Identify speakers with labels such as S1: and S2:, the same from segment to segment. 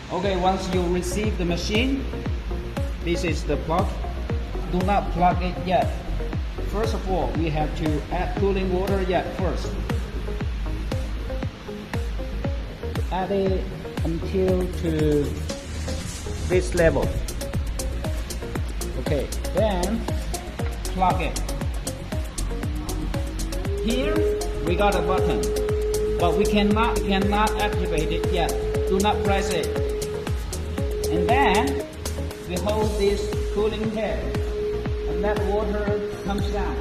S1: Okay, once you receive the machine, this is the plug. Do not plug it yet. First of all, we have to add cooling water yet first. Add it until to this level. Okay, then plug it. Here we got a button, but we cannot activate it yet. Do not press it. And then we hold this cooling head and let water comes down.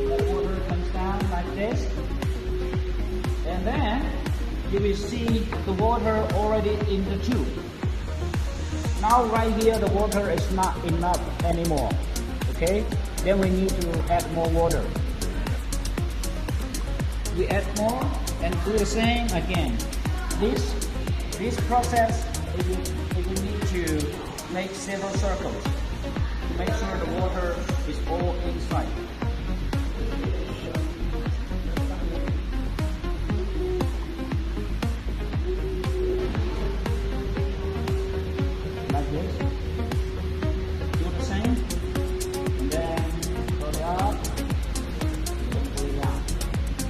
S1: Let water comes down like this. And then you will see the water already in the tube. Now right here the water is not enough anymore. Okay? Then we need to add more water. We add more and do the same again. This process, it will need to make several circles to make sure the water is all inside. Like this. Do the same. And then go up, go down.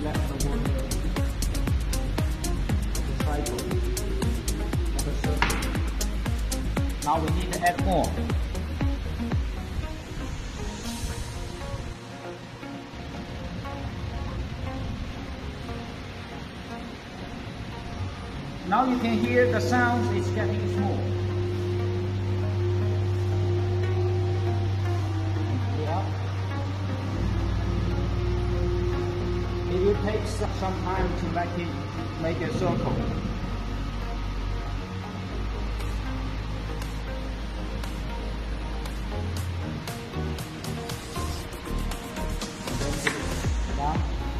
S1: Let the water cycle. Now we need to add more. Now you can hear the sound is getting small. It will take some time to make a circle.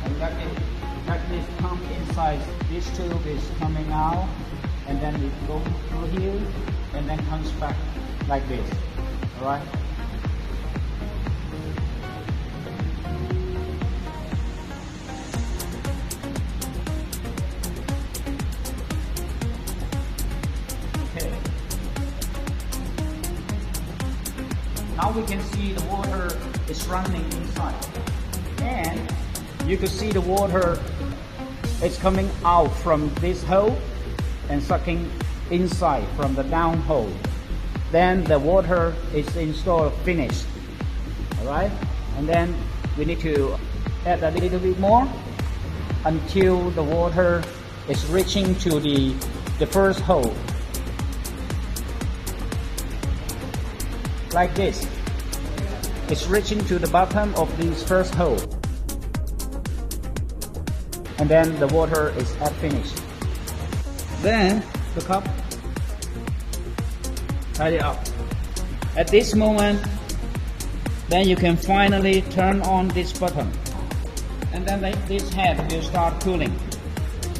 S1: And let this come inside. This tube is coming out, and then it goes through here, and then comes back like this. All right. Okay. Now we can see the water is running inside. And you can see the water is coming out from this hole and sucking inside from the down hole. Then the water is installed finished. Alright? And then we need to add a little bit more until the water is reaching to the first hole. Like this. It's reaching to the bottom of this first hole. And then the water is at finish. Then the cup, tie it up. At this moment, then you can finally turn on this button. And then this head will start cooling.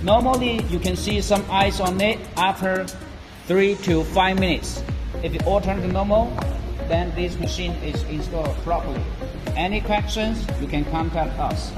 S1: Normally you can see some ice on it after 3 to 5 minutes. If it all turns to normal, then this machine is installed properly. Any questions, you can contact us.